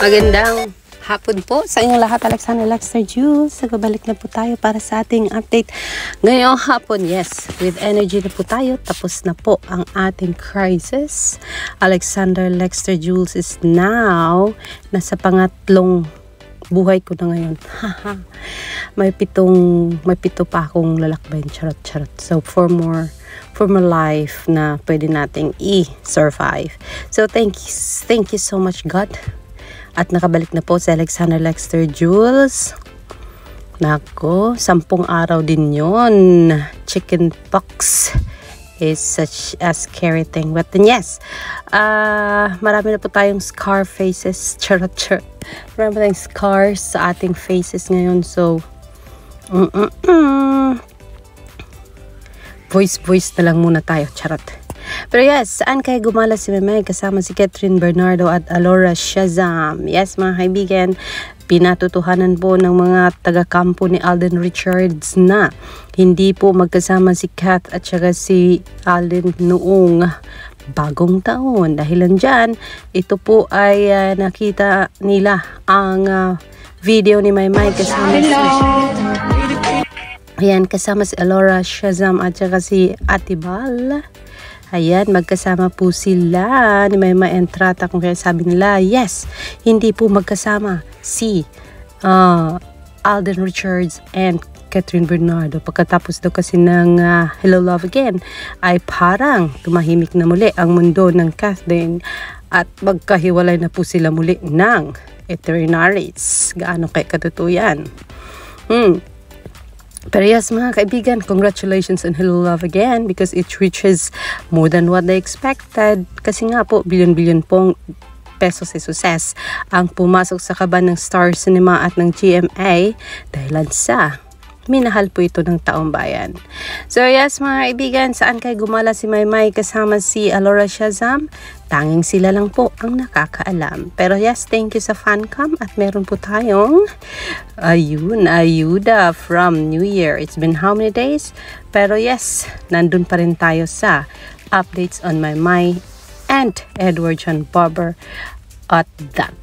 Magandang hapon po sa inyong lahat. Alexander Lexter Jules. Nagbabalik na po tayo para sa ating update ngayong hapon. Yes, with energy na po tayo. Tapos na po ang ating crisis. Alexander Lexter Jules is now nasa pangatlong buhay ko na ngayon. may pito pa akong lalakbayin. Charot. So for more life na pwede nating i-survive. So thank you so much, God. At nakabalik na po si Alexander Lexter Jules. Nako, 10 araw din yon. Chicken pox is such a scary thing. But then yes, marami na po tayong scar faces. Charot. Marami tayong scars sa ating faces ngayon. So, voice na lang muna tayo. Charot. Pero yes, saan kaya gumala si Memay kasama si Catherine Bernardo at Alora Shazam? Yes, mga kaibigan, pinatutuhanan po ng mga taga-kampo ni Alden Richards na hindi po magkasama si Kat at saka si Alden noong bagong taon. Dahilan dyan, ito po ay nakita nila ang video ni Maymay kasama kasama si Alora Shazam at saka si Atibal. Ayan, magkasama po sila ni Maymay Entrata. Kung kaya sabi nila, yes, hindi po magkasama si Alden Richards and Catherine Bernardo. Pagkatapos daw kasi ng Hello Love Again, ay parang tumahimik na muli ang mundo ng Catherine at magkahiwalay na po sila muli ng Eternaries. Gaano kay katutuyan? Pero yes, mga kaibigan, congratulations on Hello Love Again because it reaches more than what they expected. Kasi nga po, bilyon-bilyon pong pesos sa success ang pumasok sa kaban ng Star Cinema at ng GMA dahilan sa minahal po ito ng taong bayan. So yes, mga kaibigan, saan kayo gumala si Maymay kasama si Alora Shazam? Tanging sila lang po ang nakakaalam. Pero yes, thank you sa fancam at meron po tayong ayuda from New Year. It's been how many days? Pero yes, nandun pa rin tayo sa updates on Maymay and Edward John Barber at that.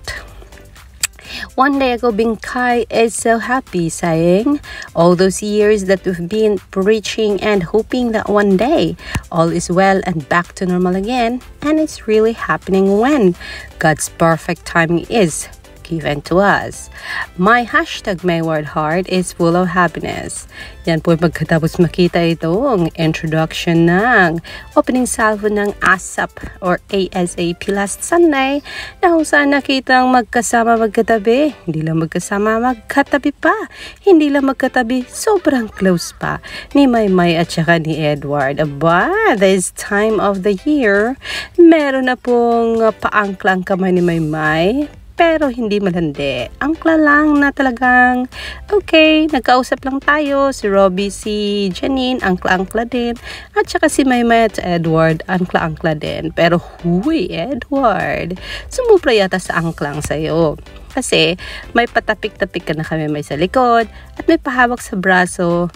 One day ago, Bingkai is so happy, saying, all those years that we've been preaching and hoping that one day all is well and back to normal again, and it's really happening when God's perfect timing is given to us. My hashtag, my word heart, is full of happiness. Yan po pagkatapos makita itong introduction ng opening salvo ng ASAP or ASAP last Sunday na kung saan nakitang magkasama magkatabi. Hindi lang magkasama magkatabi pa. Hindi lang magkatabi, sobrang close pa ni Maymay at saka ni Edward. Aba, this time of the year, meron na pong paangkla ang kamay ni Maymay. Pero hindi malandi. Angkla lang na talagang, okay, nagkausap lang tayo. Si Robbie, si Janine, angkla-angkla din. At saka si Maymay at Edward, angkla-angkla din. Pero huy, Edward, sumubra yata sa angklang sa'yo. Kasi may patapik-tapik ka na kami may sa likod at may pahawak sa braso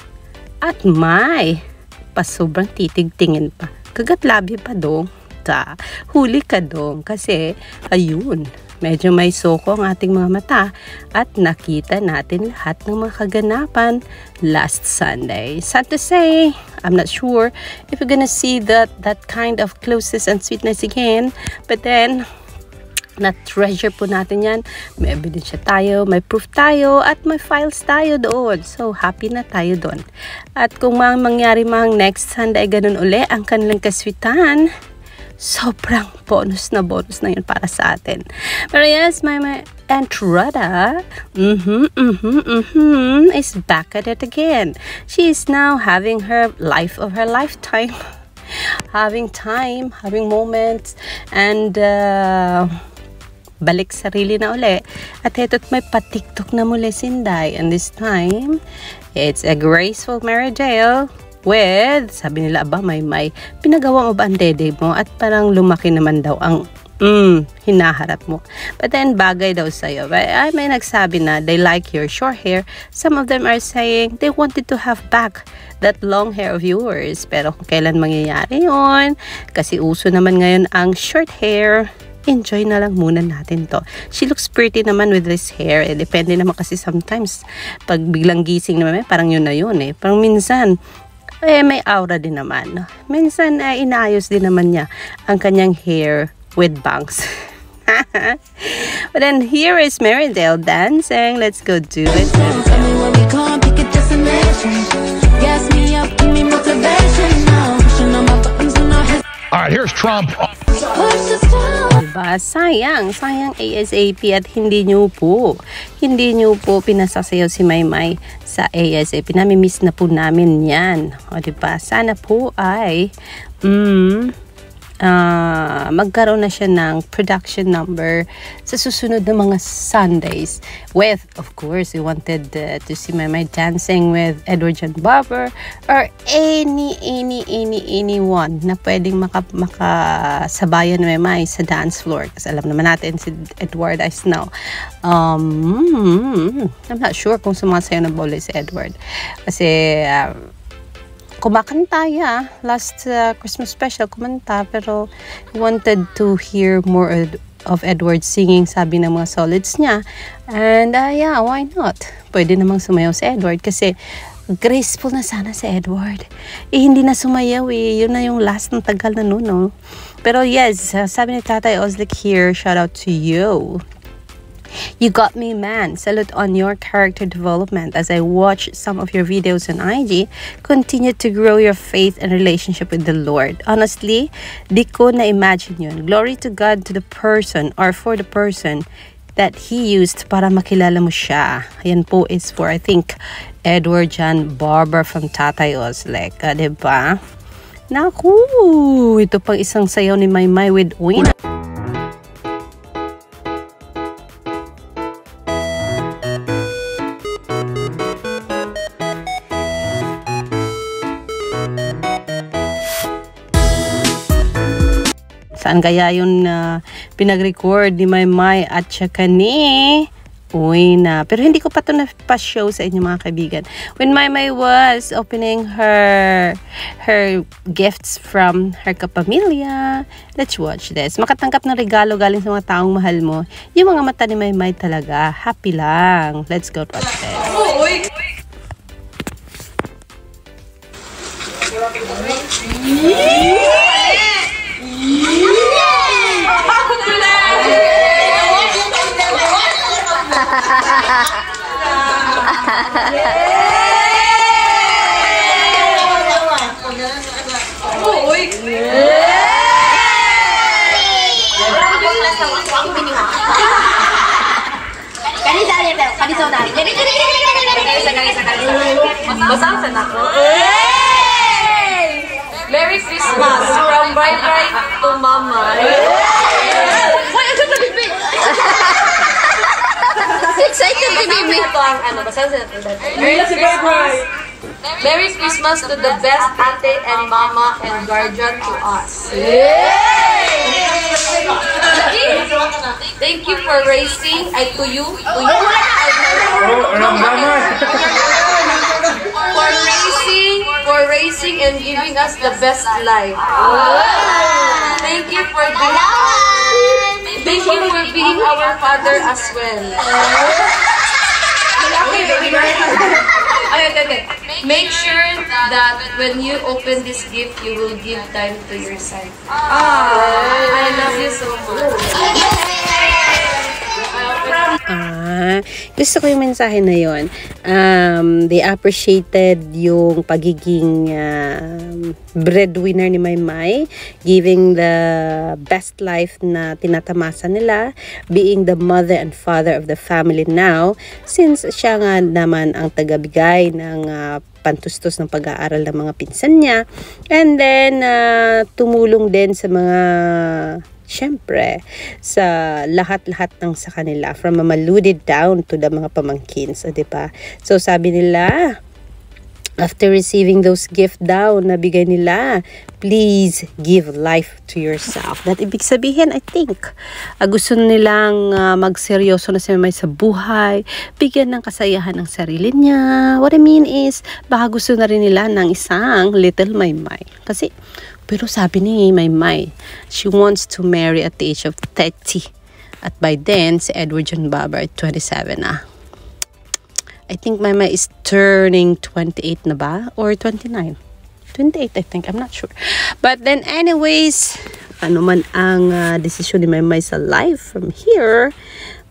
at may pasobrang titig-tingin pa. Kagat labi pa dong. Huli ka dong kasi ayun, medyo may soko ang ating mga mata at nakita natin lahat ng mga kaganapan last Sunday. Sad to say, I'm not sure if we're gonna see that kind of closeness and sweetness again, but then na-treasure po natin yan. May evidence tayo, may proof tayo, at may files tayo doon. So, happy na tayo doon. At kung mangyari mang next Sunday, ganun uli ang kanilang kaswitan, sobrang bonus na yun para sa atin. Pero yes, my Entrada is back at it again. She is now having her life of her lifetime. Having time, having moments, and balik sarili na uli. At ito't may patiktok na muli Sinday. And this time, it's a graceful Meridale with, sabi nila, aba, may pinagawa mo ba ang dede mo? At parang lumaki naman daw ang hinaharap mo. But then, bagay daw sa'yo. Ay, may nagsabi na they like your short hair. Some of them are saying they wanted to have back that long hair of yours. Pero kung kailan mangyayari yun, kasi uso naman ngayon ang short hair, enjoy na lang muna natin to. She looks pretty naman with this hair. Depende naman kasi sometimes, pag biglang gising naman, parang yun na yun eh. Parang minsan, may aura din naman. Minsan, inaayos din naman niya ang kanyang hair with bangs. But then here is Marydale dancing. Let's go do it. Alright, here's Trump. Diba? Sayang ASAP at hindi nyo po pinasasayaw si Maymay sa ASAP. Nami-miss na po namin yan. O diba? Sana po ay magkaroon na siya ng production number sa susunod na mga Sundays with, of course, we wanted to see Maymay dancing with Edward John Barber or anyone na pwedeng makasabayan Maymay sa dance floor kasi alam naman natin si Edward is now I'm not sure kung sumasayaw na bola si Edward kasi kumakanta last Christmas special kumanta pero wanted to hear more of Edward singing, sabi ng mga solids niya, and yeah, why not, pwede namang sumayaw si Edward kasi graceful na sana si Edward hindi na sumayaw yun na yung last ng tagal na nun, no? Pero yes, sabi ni Tatay Ozlik here, shout out to you. You got me, man. Salute on your character development. As I watch some of your videos on IG, continue to grow your faith and relationship with the Lord. Honestly, di ko na-imagine yun. Glory to God to the person or for the person that He used para makilala mo siya. Ayan po is for, I think, Edward John Barber from Tatay Ozlik. Diba? Naku! Ito pang isang sayaw ni Maymay with Wina. Saan kaya yun pinag-record ni Maymay at saka ni Wina? Pero hindi ko pa ito na-show sa inyo mga kaibigan. When Maymay was opening her gifts from her kapamilya. Let's watch this. Makatanggap ng regalo galing sa mga taong mahal mo. Yung mga mata ni Maymay talaga. Happy lang. Let's go watch this. Merry Christmas from Bright Bright to Mama. Excited si Bibi. Merry Christmas to the best ate and mama and guardian to us. Thank you for raising, for raising and giving us the best life. Thank you for being our father as well. Make sure that when you open this gift, you will give time to your son. I love you so much. Gusto ko yung mensahe na yun. They appreciated yung pagiging breadwinner ni Maymay, giving the best life na tinatamasa nila, being the mother and father of the family now, since siya nga naman ang tagabigay ng pantustos ng pag-aaral ng mga pinsan niya, and then tumulong din sa mga syempre, sa lahat-lahat ng sa kanila, from Mama Ludi down to the mga pamangkins, diba? So, sabi nila, after receiving those gift daw na bigay nila, please give life to yourself. That ibig sabihin, I think, gusto nilang magseryoso na si Maymay sa buhay, bigyan ng kasayahan ng sarili niya. What I mean is, baka gusto na rin nila ng isang little Maymay. Kasi, Pero sabi ni Maymay, she wants to marry at the age of 30. At by then, si Edward John Bobber, 27 na. I think Maymay is turning 28 na ba? Or 29? 28, I think. I'm not sure. But then anyways, ano man ang desisyon ni Maymay sa life from here,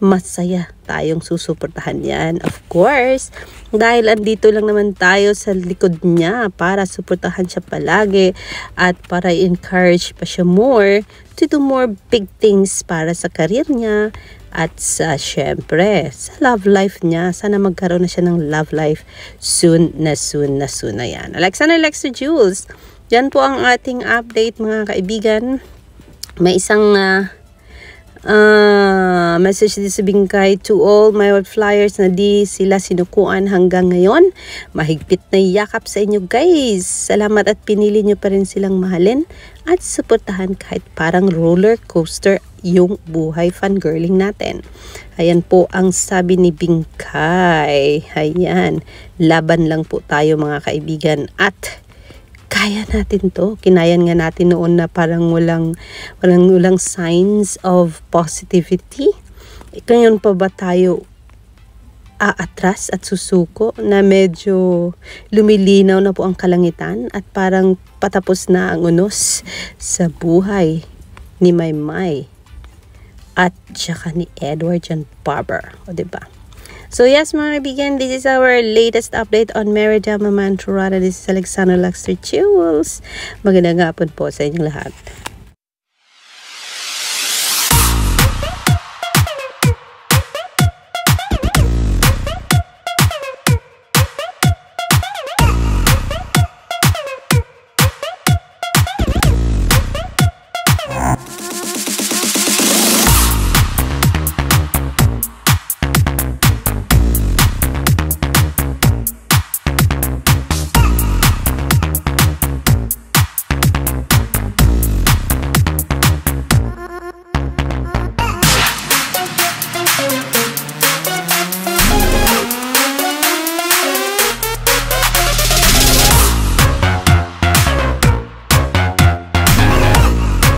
masaya tayong susuportahan yan. Of course, dahil andito lang naman tayo sa likod niya para suportahan siya palagi at para encourage pa siya more to do more big things para sa career niya at sa syempre sa love life niya. Sana magkaroon na siya ng love life soon na yan. Alexander Lexter Jules, yan po ang ating update mga kaibigan. May isang message dito sa Bingkay to all my flyers na di sila sinukuan hanggang ngayon. Mahigpit na yakap sa inyo guys. Salamat at pinili nyo pa rin silang mahalin at suportahan kahit parang roller coaster yung buhay fangirling natin. Ayan po ang sabi ni Bingkay. Ayan, laban lang po tayo mga kaibigan at kaya natin to. Kinayan nga natin noon na parang walang signs of positivity. Ngayon pa ba tayo aatras at susuko na medyo lumilinaw na po ang kalangitan at parang patapos na ang unos sa buhay ni Maymay at saka ni Edward John Bobber. O diba? So yes mga kaibigan, this is our latest update on Meridama Manturana. This is Alexander Lexter Jules. Magandang hapon po sa inyong lahat.